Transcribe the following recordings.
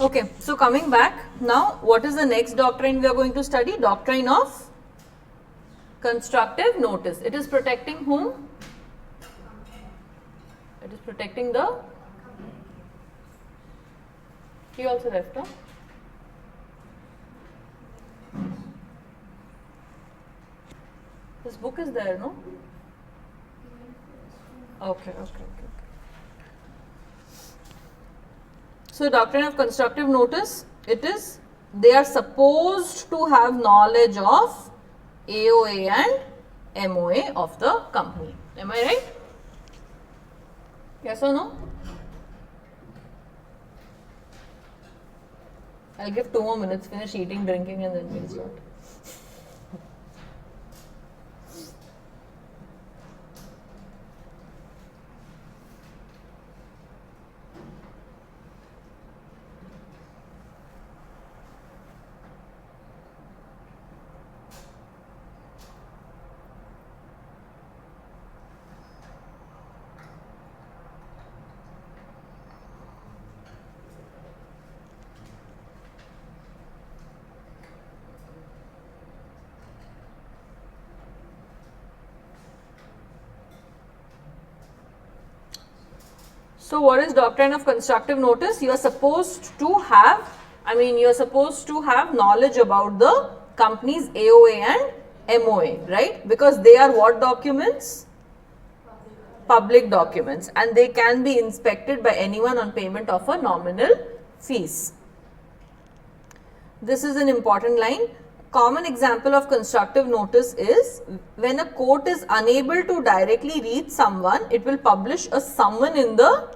Okay, so coming back, now what is the next doctrine we are going to study? Doctrine of constructive notice. It is protecting whom? It is protecting the, he also left, huh? This book is there, no? Okay. So, doctrine of constructive notice, it is, they are supposed to have knowledge of AOA and MOA of the company. Am I right? Yes or no? I'll give 2 more minutes, finish eating, drinking, and then we'll start. So, what is doctrine of constructive notice? You are supposed to have, you are supposed to have knowledge about the company's AOA and MOA, right? Because they are what documents? Public documents, and they can be inspected by anyone on payment of a nominal fees. This is an important line. Common example of constructive notice is when a court is unable to directly reach someone, it will publish a summon in the,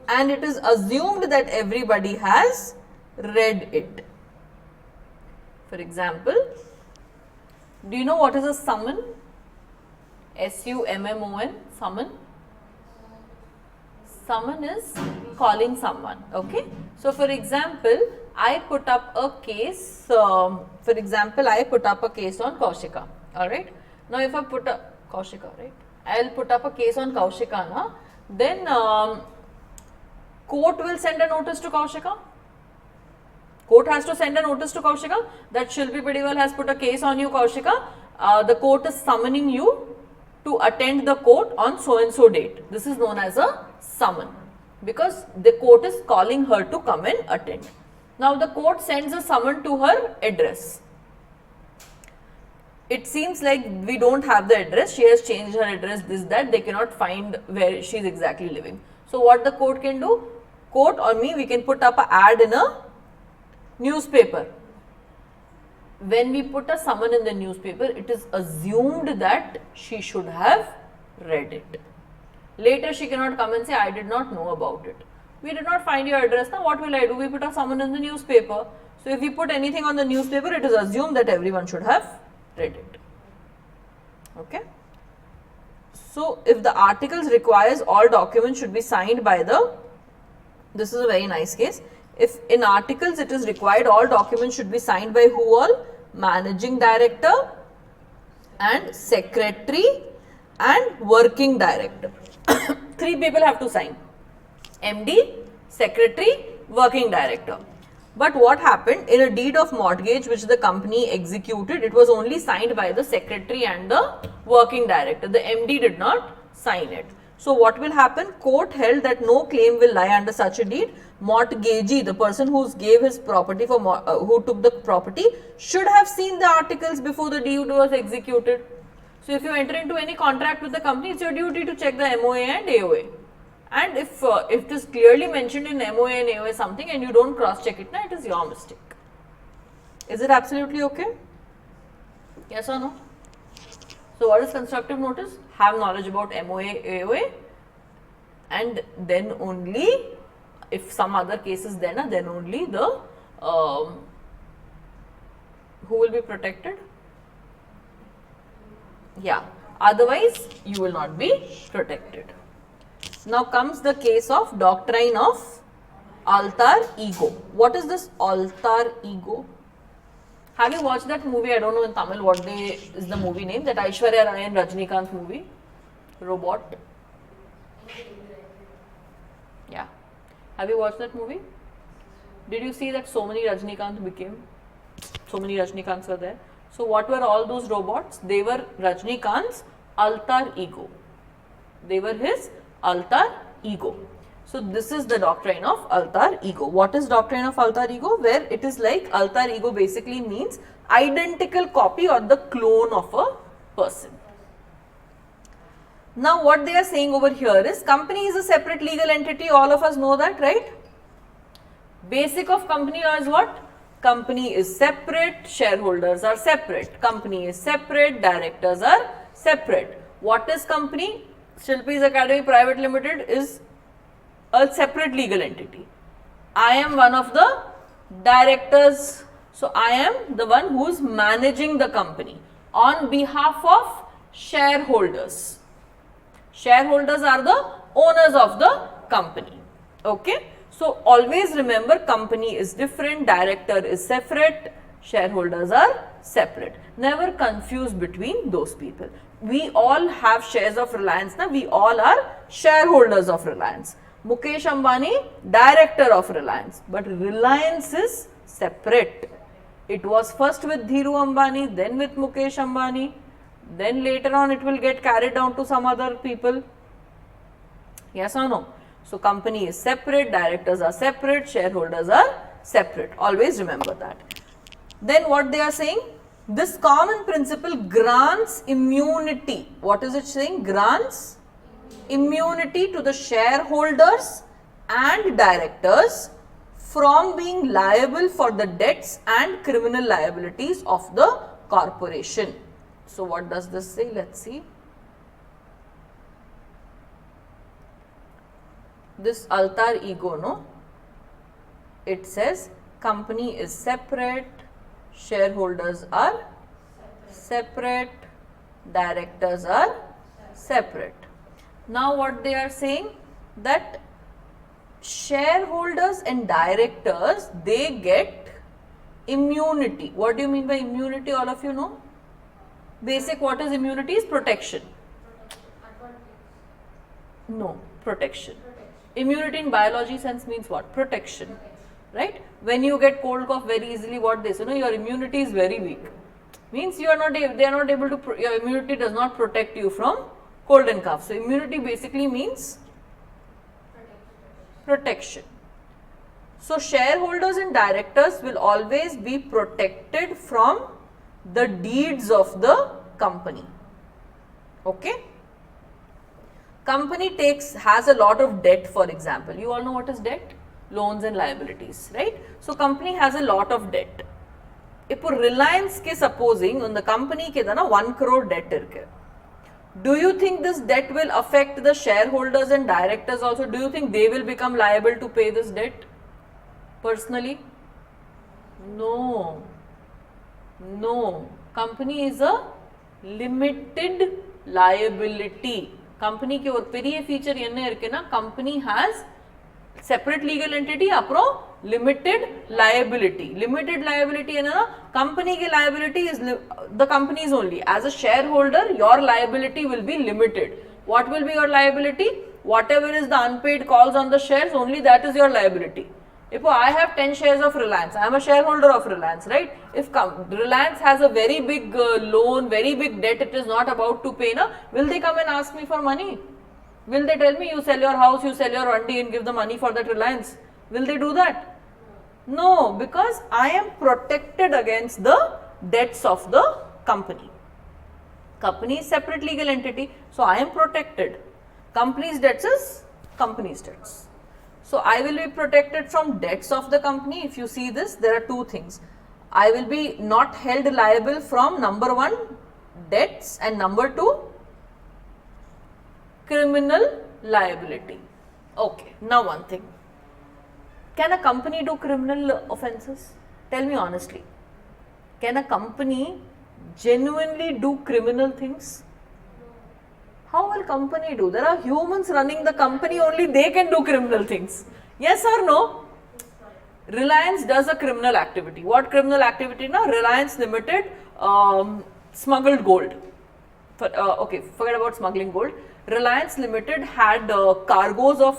and it is assumed that everybody has read it. For example, do you know what is a summon? SUMMON, summon. Summon is calling someone, okay. So, for example, I put up a case, on Kaushika, alright. Now, if I put up, Kaushika, right, I will put up a case on Kaushika, na? Then court will send a notice to Kaushika. Court has to send a notice to Kaushika that Shilpi Padiwal has put a case on you, Kaushika. The court is summoning you to attend the court on so and so date. This is known as a summon because the court is calling her to come and attend. Now, the court sends a summon to her address. It seems like we don't have the address, she has changed her address, this, that, they cannot find where she is exactly living. So, what the court can do? Court or me, we can put up an ad in a newspaper. When we put a summon in the newspaper, it is assumed that she should have read it. Later, she cannot come and say, I did not know about it. We did not find your address. Now, what will I do? We put a summon in the newspaper. So, if we put anything on the newspaper, it is assumed that everyone should have read it. Okay. So, if the articles requires all documents should be signed by the, this is a very nice case. If in articles it is required all documents should be signed by who all? Managing director and secretary and working director. 3 people have to sign. MD, secretary, working director. But what happened in a deed of mortgage which the company executed, it was only signed by the secretary and the working director. The MD did not sign it. So, what will happen? Court held that no claim will lie under such a deed. Mortgagee, the person who gave his property for who took the property, should have seen the articles before the deed was executed. So, if you enter into any contract with the company, it's your duty to check the MOA and AOA. And if it is clearly mentioned in MOA and AOA something and you don't cross check it, now it is your mistake. Is it absolutely okay? Yes or no? So, what is constructive notice? Have knowledge about MOA, AOA, and then only, if some other case is there, then only the, who will be protected? Yeah, otherwise you will not be protected. Now comes the case of doctrine of alter ego. What is this alter ego? Have you watched that movie? I don't know in Tamil what is the movie name, that Aishwarya Rai and Rajinikanth movie, Robot. Yeah. Have you watched that movie? Did you see that so many Rajnikant became? So many Rajnikants were there. So what were all those robots? They were Rajnikant's alter ego. They were his alter ego. So this is the doctrine of alter ego. What is doctrine of alter ego? Where it is like alter ego basically means identical copy or the clone of a person. Now what they are saying over here is company is a separate legal entity. All of us know that, right? Basic of company law is what? Company is separate, shareholders are separate. Company is separate, directors are separate. What is company? Shilpi's Academy Private Limited is a separate legal entity. I am one of the directors. So I am the one who is managing the company on behalf of shareholders. Shareholders are the owners of the company. Okay. So always remember, company is different, director is separate, shareholders are separate. Never confuse between those people. We all have shares of Reliance now. We all are shareholders of Reliance. Mukesh Ambani, director of Reliance, but Reliance is separate. It was first with Dhiru Ambani, then with Mukesh Ambani, then later on it will get carried down to some other people. Yes or no? So company is separate, directors are separate, shareholders are separate. Always remember that. Then what they are saying? This common principle grants immunity. What is it saying? Grants immunity to the shareholders and directors from being liable for the debts and criminal liabilities of the corporation. So what does this say? Let's see. This alter ego, no? It says company is separate, shareholders are separate, directors are separate. Now what they are saying, that shareholders and directors, they get immunity. What do you mean by immunity? All of you know? Basic, what is immunity? Is protection. No, protection. Immunity in biology sense means what? Protection, right? When you get cold cough very easily, what they say, no, your immunity is very weak. Means you are not, they are not able to, your immunity does not protect you from cold and cough. So immunity basically means protection. So shareholders and directors will always be protected from the deeds of the company. Okay? Company has a lot of debt, for example. You all know what is debt? Loans and liabilities, right? So company has a lot of debt. If Reliance ke supposing on the company ke dana 1 crore debt irke. Do you think this debt will affect the shareholders and directors also? Do you think they will become liable to pay this debt personally? No. No. Company is a limited liability. Company के ஒரு பெரிய feature என்ன இருக்குன்னா, company has separate legal entity அப்புறம் limited liability. Limited liability என்னன்னா, company के liability is the company's only. As a shareholder, your liability will be limited. What will be your liability? Whatever is the unpaid calls on the shares, only that is your liability. If I have 10 shares of Reliance, I am a shareholder of Reliance, right? If Reliance has a very big loan, very big debt, it is not about to pay, na, will they come and ask me for money? Will they tell me, you sell your house, you sell your Vandi and give the money for that Reliance? Will they do that? No, because I am protected against the debts of the company. Company is separate legal entity, so I am protected. Company's debts is company's debts. So I will be protected from debts of the company. If you see this, there are two things. I will be not held liable from number 1, debts, and number 2, criminal liability. Okay, now one thing. Can a company do criminal offences? Tell me honestly. Can a company genuinely do criminal things? How will company do? There are humans running the company, only they can do criminal things. Yes or no? Reliance does a criminal activity. What criminal activity now? Reliance Limited smuggled gold. Okay, forget about smuggling gold. Reliance Limited had cargoes of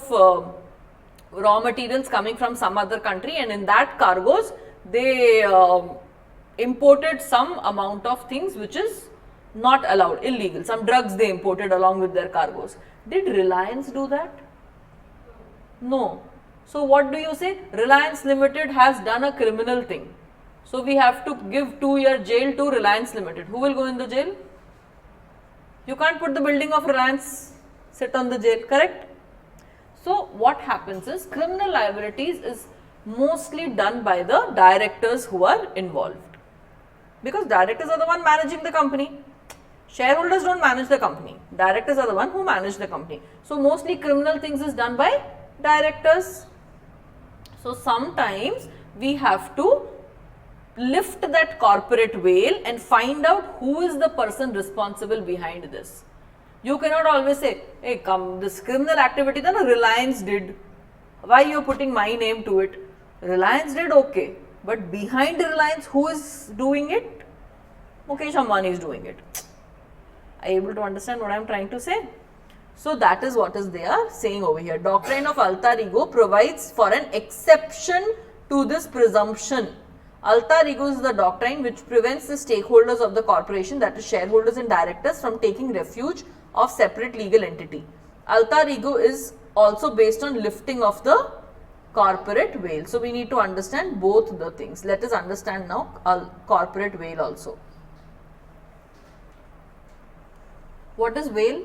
raw materials coming from some other country, and in that cargoes they imported some amount of things which is not allowed, illegal. Some drugs they imported along with their cargoes. Did Reliance do that? No. So what do you say? Reliance Limited has done a criminal thing. So we have to give 2-year jail to Reliance Limited. Who will go in the jail? You can't put the building of Reliance sit on the jail, correct? So what happens is criminal liabilities is mostly done by the directors who are involved, because directors are the one managing the company. Shareholders don't manage the company. Directors are the one who manage the company. So mostly criminal things is done by directors. So sometimes we have to lift that corporate veil and find out who is the person responsible behind this. You cannot always say, hey, come, this criminal activity then Reliance did. Why you are putting my name to it? Reliance did, okay. But behind Reliance, who is doing it? Mukesh Ambani is doing it. Are you able to understand what I am trying to say? So that is what is they are saying over here. Doctrine of alter ego provides for an exception to this presumption. Alter ego is the doctrine which prevents the stakeholders of the corporation, that is shareholders and directors, from taking refuge of separate legal entity. Alter ego is also based on lifting of the corporate veil. So we need to understand both the things. Let us understand now corporate veil also. What is veil?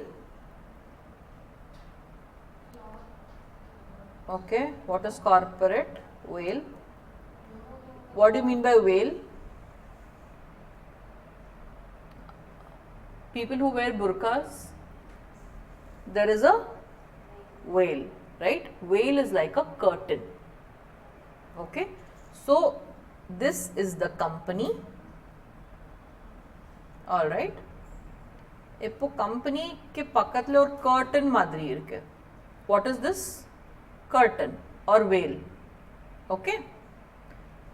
Okay, what is corporate veil? What do you mean by veil? People who wear burqas, there is a veil, right? Veil is like a curtain. Okay, so this is the company. All right. இப்போ company के பக்கத்துல ஒரு curtain மாதிரி இருக்கு. What is this? Curtain or veil. Okay.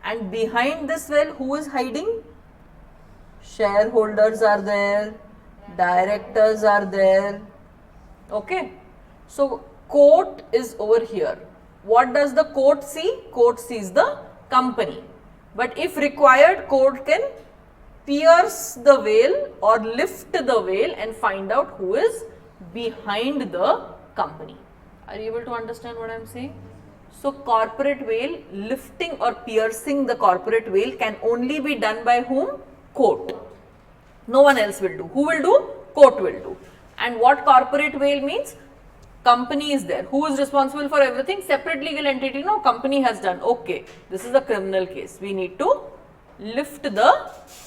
And behind this veil, who is hiding? Shareholders are there, directors are there. Okay. So court is over here. What does the court see? Court sees the company. But if required, court can pierce the veil or lift the veil and find out who is behind the company. Are you able to understand what I am saying? So corporate veil, lifting or piercing the corporate veil can only be done by whom? Court. No one else will do. Who will do? Court will do. And what corporate veil means? Company is there. Who is responsible for everything? Separate legal entity. No, company has done. Okay, this is a criminal case. We need to lift the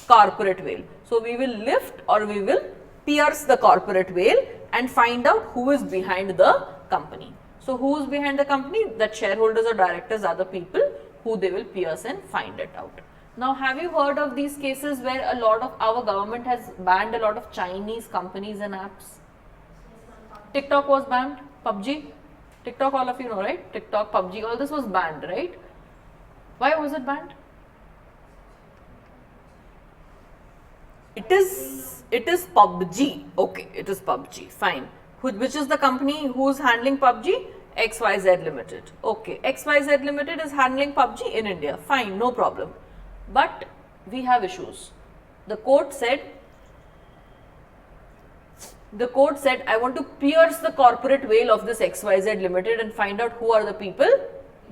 corporate veil. So we will lift or we will pierce the corporate veil and find out who is behind the company. So who is behind the company? That shareholders or directors are the people who they will pierce and find it out. Now have you heard of these cases where a lot of our government has banned a lot of Chinese companies and apps? TikTok was banned, PUBG, TikTok, all of you know, right? TikTok, PUBG, all this was banned, right? Why was it banned? It is PUBG. Okay, it is PUBG. Fine. Which is the company who is handling PUBG? XYZ Limited. Okay, XYZ Limited is handling PUBG in India. Fine, no problem. But we have issues. The court said, I want to pierce the corporate veil of this XYZ Limited and find out who are the people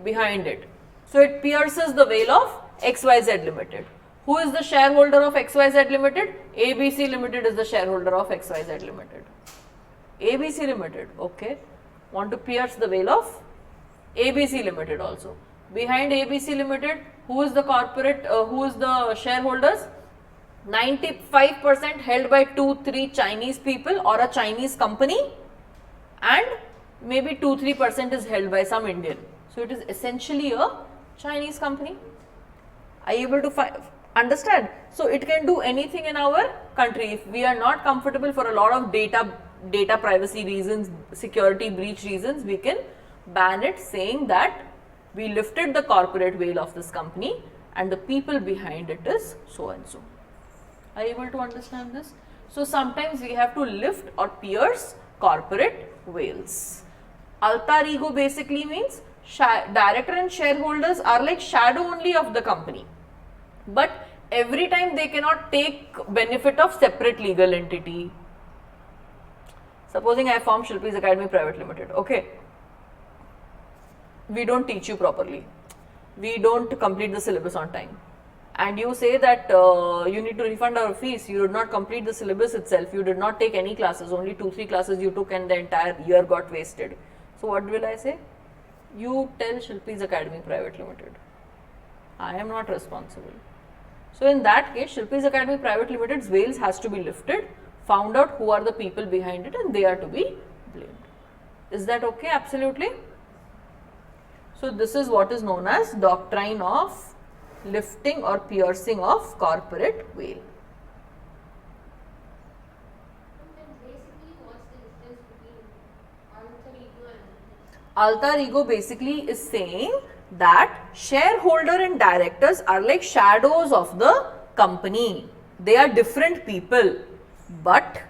behind it. So it pierces the veil of XYZ Limited. Who is the shareholder of XYZ Limited? ABC Limited is the shareholder of XYZ Limited. ABC Limited, okay. Want to pierce the veil of ABC Limited also. Behind ABC Limited, who is the corporate, who is the shareholders? 95% held by 2-3 Chinese people or a Chinese company, and maybe 2-3% is held by some Indian. So it is essentially a Chinese company. Are you able to understand? So it can do anything in our country. If we are not comfortable for a lot of data privacy reasons, security breach reasons, we can ban it, saying that we lifted the corporate veil of this company and the people behind it is so and so. Are you able to understand this? So sometimes we have to lift or pierce corporate veils. Alter ego basically means director and shareholders are like shadow only of the company, but every time they cannot take benefit of separate legal entity. Supposing I form Shilpi's Academy Private Limited, okay, we don't teach you properly, we don't complete the syllabus on time, and you say that you need to refund our fees, you did not complete the syllabus itself, you did not take any classes, only 2-3 classes you took and the entire year got wasted. So what will I say? You tell Shilpi's Academy Private Limited, I am not responsible. So in that case, Shilpi's Academy Private Limited's veils has to be lifted, found out who are the people behind it, and they are to be blamed. Is that okay? Absolutely. So this is what is known as doctrine of lifting or piercing of corporate veil. Alter ego basically is saying that shareholder and directors are like shadows of the company. They are different people, but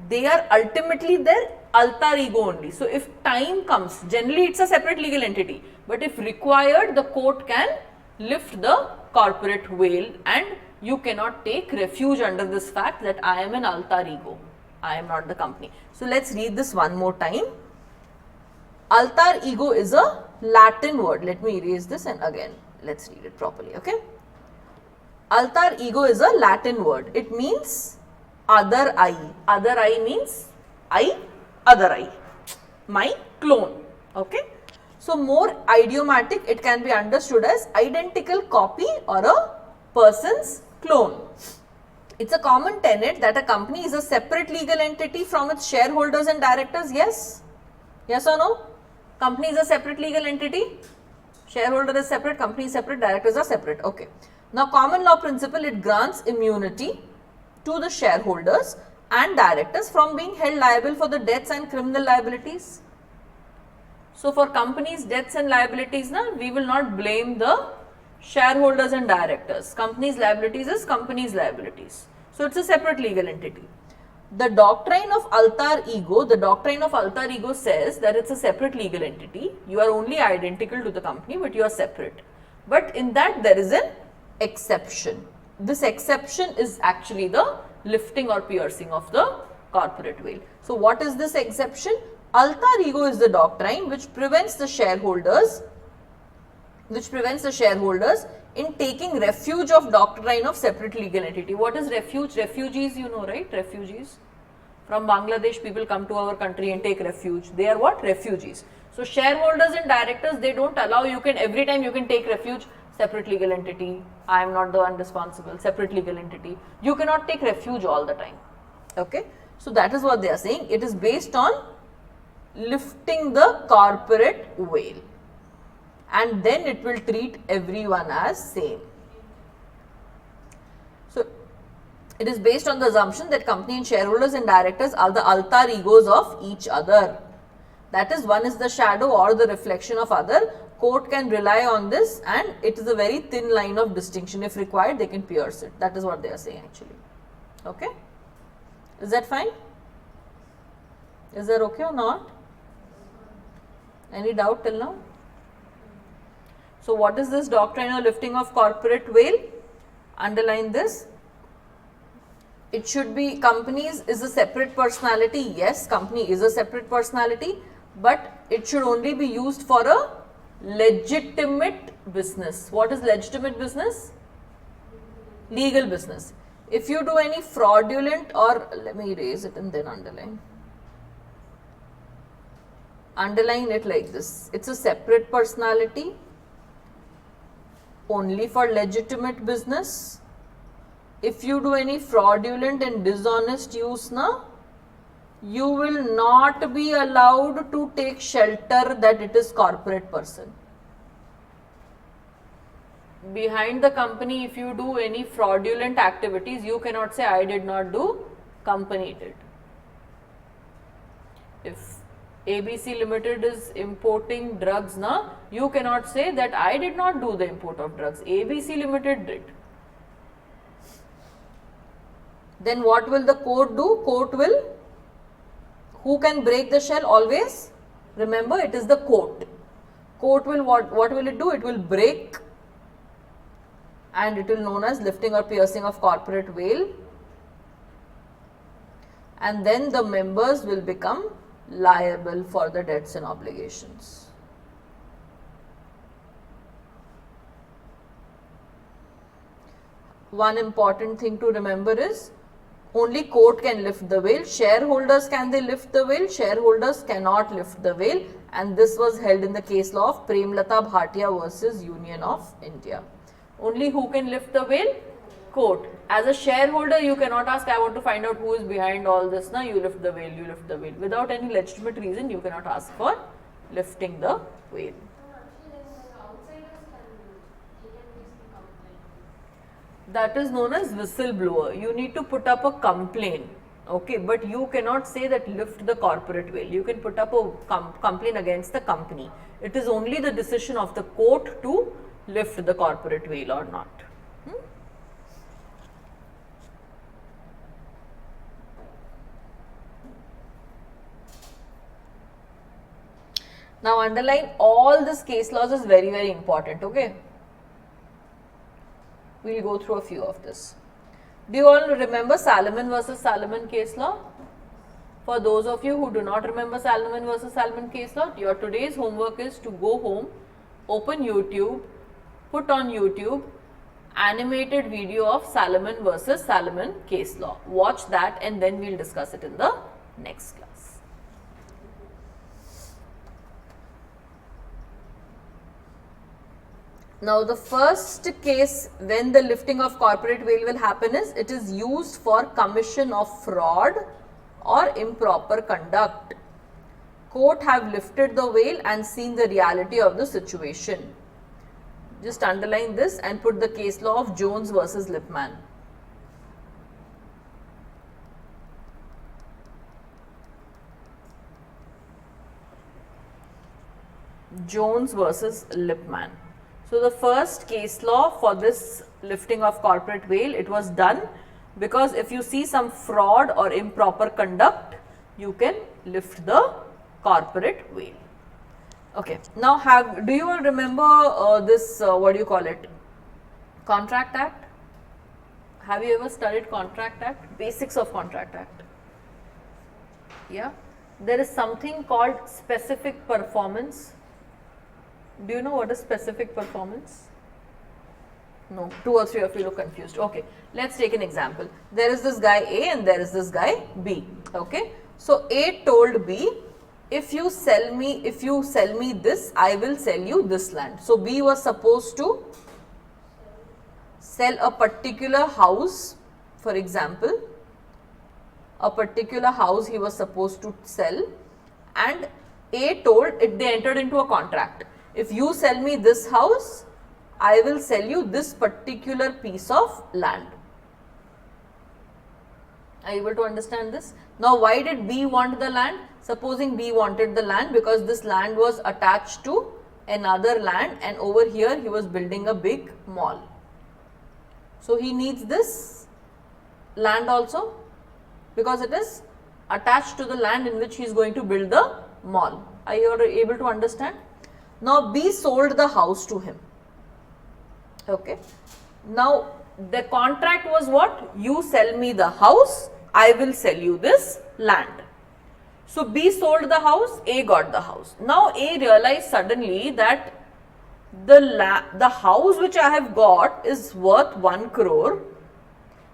they are ultimately their alter ego only. So if time comes, generally it's a separate legal entity, but if required, the court can lift the corporate veil and you cannot take refuge under this fact that I am an alter ego, I am not the company. So let's read this one more time. Alter ego is a Latin word. Let me erase this and again let's read it properly, okay. Alter ego is a Latin word. It means other I. Other I means I, other I, my clone, okay. So more idiomatic, it can be understood as identical copy or a person's clone. It's a common tenet that a company is a separate legal entity from its shareholders and directors. Yes? Yes or no? Company is a separate legal entity, shareholder is separate, company is separate, directors are separate. Okay. Now common law principle, it grants immunity to the shareholders and directors from being held liable for the debts and criminal liabilities. So for companies' debts and liabilities, we will not blame the shareholders and directors. Companies' liabilities is companies' liabilities. So it's a separate legal entity. The doctrine of alter ego says that it's a separate legal entity. You are only identical to the company, but you are separate. But in that there is an exception. This exception is actually the lifting or piercing of the corporate veil. So what is this exception? Alter ego is the doctrine which prevents the shareholders in taking refuge of doctrine of separate legal entity. What is refuge? Refugees, you know, right? Refugees. From Bangladesh, people come to our country and take refuge. They are what? Refugees. So shareholders and directors, they don't allow, you can, every time you can take refuge, separate legal entity, I am not the one responsible, separate legal entity. You cannot take refuge all the time. Okay. So that is what they are saying. It is based on lifting the corporate veil, and then it will treat everyone as same. So it is based on the assumption that company and shareholders and directors are the alter egos of each other. That is, one is the shadow or the reflection of other. Court can rely on this, and it is a very thin line of distinction. If required, they can pierce it. That is what they are saying actually. Okay. Is that fine? Is that okay or not? Any doubt till now? So what is this doctrine of lifting of corporate veil? Underline this. It should be, companies is a separate personality. Yes, company is a separate personality, but it should only be used for a legitimate business. What is legitimate business? Legal business. If you do any fraudulent, or let me erase it and then underline. Underline it like this. It's a separate personality only for legitimate business. If you do any fraudulent and dishonest use, you will not be allowed to take shelter that it is corporate person. Behind the company, if you do any fraudulent activities, you cannot say I did not do, company did. If ABC Limited is importing drugs, you cannot say that I did not do the import of drugs, ABC Limited did. Then what will the court do? Court will, who can break the shell always? Remember, it is the court. Court will what will it do? It will break, and it will known as lifting or piercing of corporate veil, and then the members will become liable for the debts and obligations. One important thing to remember is only court can lift the veil. Shareholders, can they lift the veil? Shareholders cannot lift the veil, and this was held in the case law of Premlata Bhatia versus Union of India. Only who can lift the veil? Court. As a shareholder, you cannot ask, I want to find out who is behind all this. Now you lift the veil, you lift the veil. Without any legitimate reason, you cannot ask for lifting the veil. That is known as whistleblower. You need to put up a complaint, okay, but you cannot say that lift the corporate veil. You can put up a complaint against the company. It is only the decision of the court to lift the corporate veil or not. Now underline all this case laws is very, very important, okay. We will go through a few of this. Do you all remember Salomon versus Salomon case law? For those of you who do not remember Salomon versus Salomon case law, your today's homework is to go home, open YouTube, put on YouTube animated video of Salomon versus Salomon case law. Watch that and then we will discuss it in the next class. Now the first case when the lifting of corporate veil will happen is, it is used for commission of fraud or improper conduct. Court have lifted the veil and seen the reality of the situation. Just underline this and put the case law of Jones versus Lipman. Jones versus Lipman. So the first case law for this lifting of corporate veil, it was done because if you see some fraud or improper conduct, you can lift the corporate veil. Okay. Now do you all remember this, what do you call it, Contract Act? Have you ever studied Contract Act? Basics of Contract Act. Yeah. There is something called specific performance. Do you know what is specific performance? No, 2 or 3 of you look confused. Okay, let's take an example. There is this guy A and there is this guy B. Okay, so A told B, if you sell me this, I will sell you this land. So B was supposed to sell a particular house, for example, a particular house he was supposed to sell, and A told it, they entered into a contract. If you sell me this house, I will sell you this particular piece of land. Are you able to understand this? Now, why did B want the land? Supposing B wanted the land because this land was attached to another land and over here he was building a big mall. So, he needs this land also because it is attached to the land in which he is going to build the mall. Are you able to understand? Now, B sold the house to him. Okay. Now, the contract was what? You sell me the house, I will sell you this land. So, B sold the house, A got the house. Now, A realized suddenly that the house which I have got is worth 1 crore,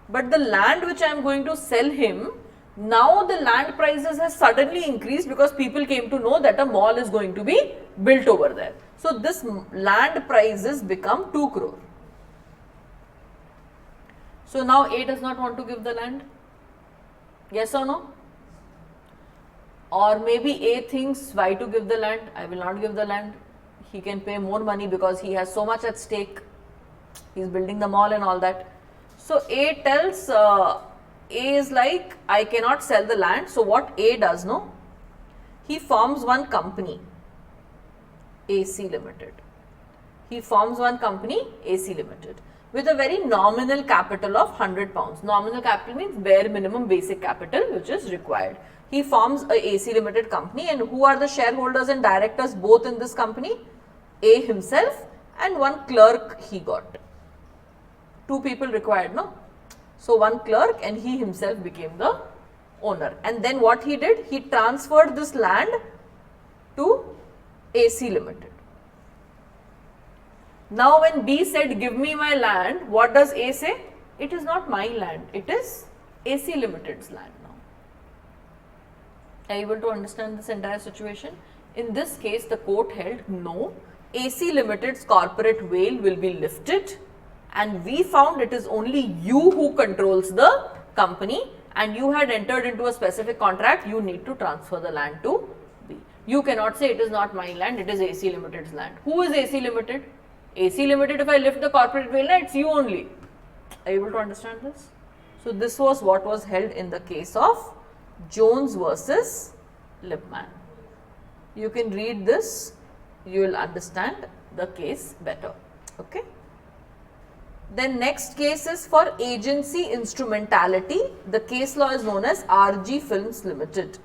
but the land which I am going to sell him, now the land prices has suddenly increased because people came to know that a mall is going to be built over there. So, this land prices become 2 crore. So, now A does not want to give the land, yes or no? Or maybe A thinks, why to give the land, I will not give the land, he can pay more money because he has so much at stake, he is building the mall and all that. So, A tells, A is like, I cannot sell the land. So, what A does, no? He forms one company, AC Limited. He forms one company, AC Limited, with a very nominal capital of 100 pounds. Nominal capital means bare minimum basic capital which is required. He forms a AC Limited company, and who are the shareholders and directors both in this company? A himself and one clerk he got. Two people required, no? So one clerk and he himself became the owner. And then what he did? He transferred this land to AC Limited. Now when B said, give me my land, what does A say? It is not my land, it is AC Limited's land now. Are you able to understand this entire situation? In this case, the court held, no, AC Limited's corporate veil will be lifted, and we found it is only you who controls the company, and you had entered into a specific contract, you need to transfer the land to B. You cannot say it is not my land, it is AC Limited's land. Who is AC Limited? AC Limited, if I lift the corporate veil, it's you only. Are you able to understand this? So this was what was held in the case of Jones versus Lippmann. You can read this, you will understand the case better. Okay. Then next case is for agency instrumentality. The case law is known as RG Films Limited.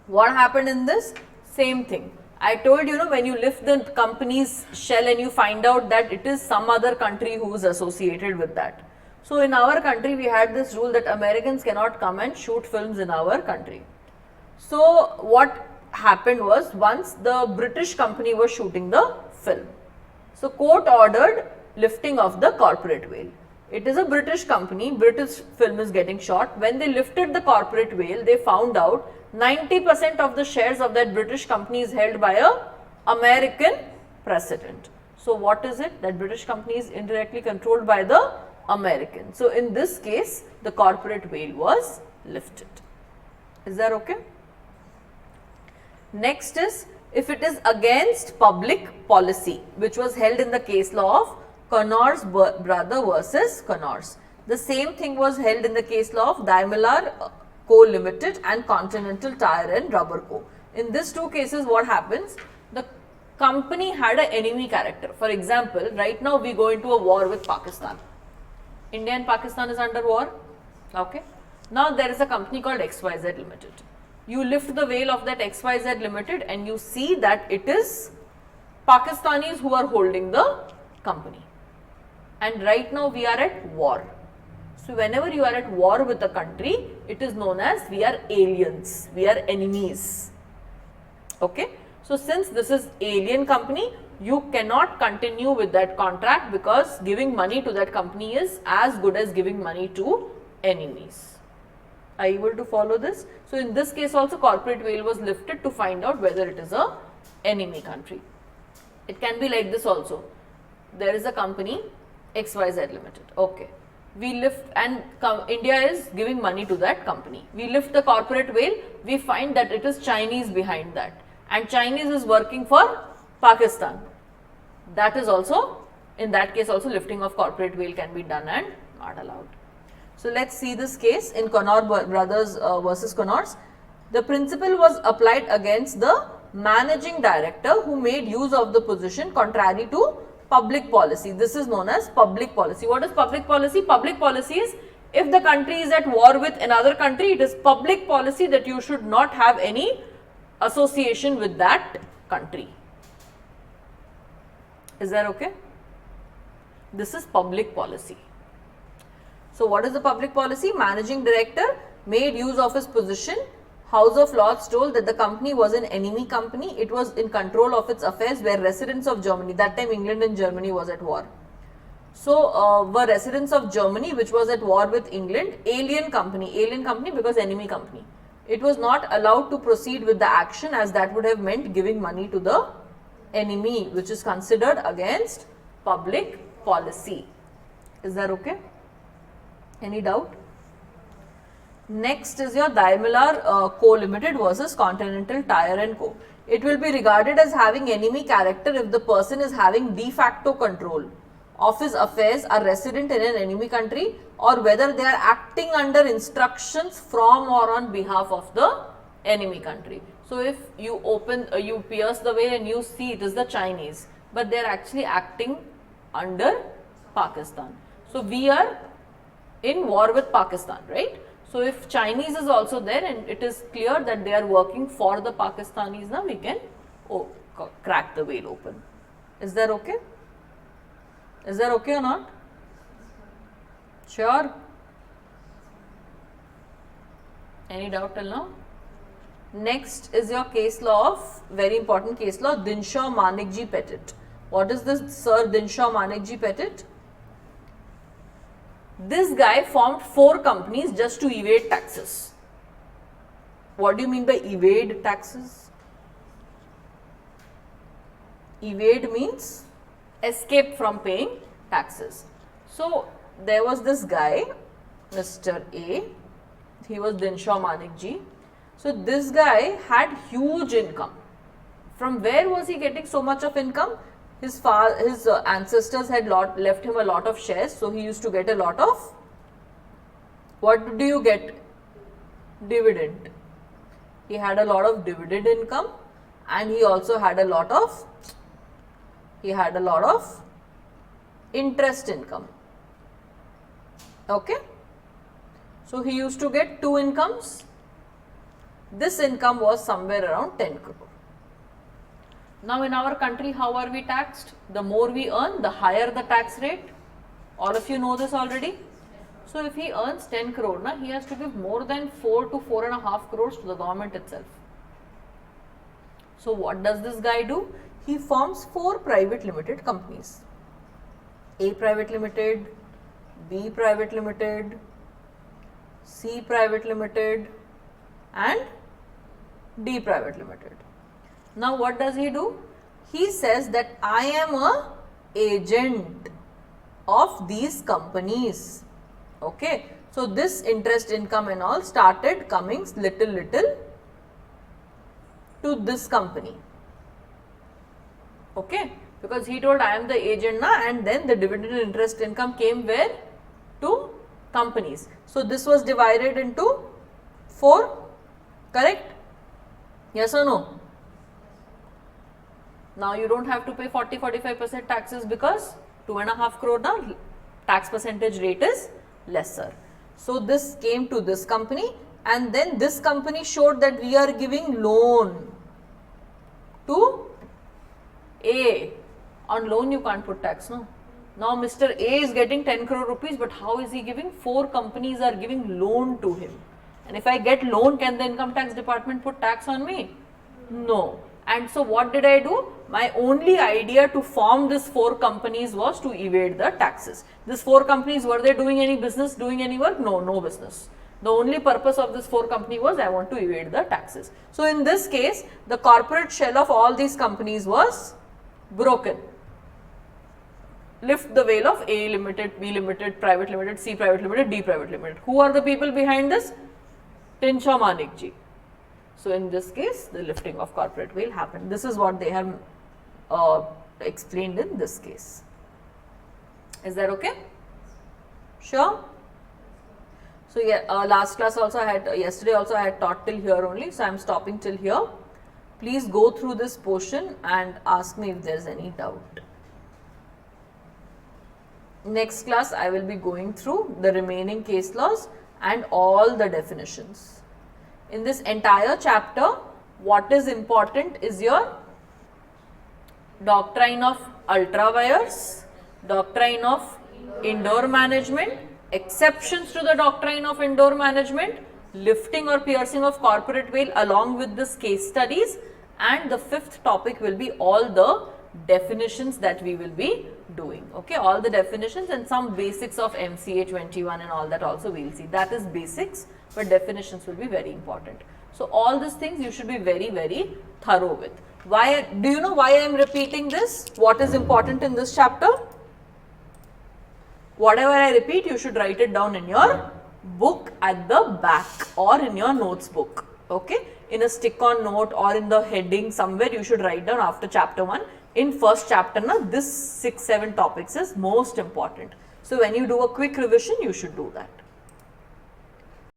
What happened in this? Same thing. I told you, when you lift the company's shell and you find out that it is some other country who is associated with that. So in our country, we had this rule that Americans cannot come and shoot films in our country. So what happened was, once the British company was shooting the film, so court ordered lifting of the corporate veil. It is a British company, British film is getting shot. When they lifted the corporate veil, they found out 90% of the shares of that British company is held by a American president. So what is it? That British company is indirectly controlled by the American. So in this case, the corporate veil was lifted. Is that okay? Next is, if it is against public policy, which was held in the case law of Connors brother versus Connors. The same thing was held in the case law of Daimler Co Limited and Continental Tire and Rubber Co. In these two cases, what happens? The company had an enemy character. For example, right now we go into a war with Pakistan. India and Pakistan is under war. Okay. Now there is a company called XYZ Limited. You lift the veil of that XYZ Limited and you see that it is Pakistanis who are holding the company. And right now we are at war. So whenever you are at war with a country, it is known as we are aliens, we are enemies. Okay. So since this is alien company, you cannot continue with that contract, because giving money to that company is as good as giving money to enemies. Are you able to follow this? So in this case also, corporate veil was lifted to find out whether it is a enemy country. It can be like this also. There is a company XYZ Limited. Okay. We lift, and India is giving money to that company. We lift the corporate veil, we find that it is Chinese behind that, and Chinese is working for Pakistan. That is also, in that case also, lifting of corporate veil can be done and not allowed. So let's see this case in Connor brothers versus Connors. The principle was applied against the managing director who made use of the position contrary to public policy. This is known as public policy. What is public policy? Public policy is, if the country is at war with another country, it is public policy that you should not have any association with that country. Is that okay? This is public policy. So what is the public policy? Managing director made use of his position. House of Lords told that the company was an enemy company. It was in control of its affairs, were residents of Germany. That time England and Germany was at war. So were residents of Germany, which was at war with England. Alien company because enemy company. It was not allowed to proceed with the action, as that would have meant giving money to the enemy, which is considered against public policy. Is that okay? Any doubt? Next is your Daimler Co Limited versus Continental Tire and Co. It will be regarded as having enemy character if the person is having de facto control of his affairs, are resident in an enemy country, or whether they are acting under instructions from or on behalf of the enemy country. So if you you pierce the veil and you see it is the Chinese, but they are actually acting under Pakistan. So we are in war with Pakistan, right? So if Chinese is also there and it is clear that they are working for the Pakistanis, now we can crack the whale open. Is that okay? Is that okay or not? Sure? Any doubt till now? Next is your case law of, very important case law, Dinshaw Manikji Petit. What is this Sir Dinshaw Manikji Petit? This guy formed 4 companies just to evade taxes. What do you mean by evade taxes? Evade means escape from paying taxes. So, there was this guy, Mr. A, he was Dinshaw Manikji. So, this guy had huge income. From where was he getting so much of income? His ancestors had left him a lot of shares, so he used to get a lot of, what do you get? Dividend. He had a lot of dividend income, and he also had a lot of interest income. Okay? So, he used to get 2 incomes. This income was somewhere around 10 crore. Now, in our country, how are we taxed? The more we earn, the higher the tax rate. All of you know this already. So, if he earns 10 crore, he has to give more than 4 to 4.5 crores to the government itself. So, what does this guy do? He forms 4 private limited companies. A Private Limited, B Private Limited, C Private Limited and D Private Limited. Now, what does he do? He says that I am a agent of these companies. Okay. So, this interest income and all started coming little to this company. Okay. Because he told I am the agent and then the dividend interest income came where? To companies. So, this was divided into 4, correct? Yes or no? Now, you don't have to pay 40-45% taxes because 2.5 crore now tax percentage rate is lesser. So, this came to this company and then this company showed that we are giving loan to A. On loan you can't put tax, no? Now, Mr. A is getting 10 crore rupees, but how is he giving? 4 companies are giving loan to him. And if I get loan, can the income tax department put tax on me? No. And so, what did I do? My only idea to form this 4 companies was to evade the taxes. These 4 companies, were they doing any business, doing any work? No, no business. The only purpose of this 4 company was I want to evade the taxes. So, in this case, the corporate shell of all these companies was broken. Lift the veil of A Limited, B Limited, Private Limited, C Private Limited, D Private Limited. Who are the people behind this? Dinshaw Manikji. So, in this case, the lifting of corporate veil happened. This is what they have explained in this case. Is that okay? Sure? So, yeah, last class also I had, yesterday also I had taught till here only. So, I am stopping till here. Please go through this portion and ask me if there is any doubt. Next class, I will be going through the remaining case laws and all the definitions. In this entire chapter, what is important is your doctrine of ultra vires, doctrine of indoor management, exceptions to the doctrine of indoor management, lifting or piercing of corporate veil along with this case studies, and the 5th topic will be all the definitions that we will be doing. Okay, all the definitions and some basics of MCA 21 and all that also we will see. That is basics, but definitions will be very important. So, all these things you should be very thorough with. Why, do you know why I am repeating this? What is important in this chapter? Whatever I repeat, you should write it down in your book at the back or in your notes book. Okay, in a stick-on note or in the heading somewhere you should write down after chapter 1. In first chapter, this 6-7 topics is most important. So, when you do a quick revision, you should do that.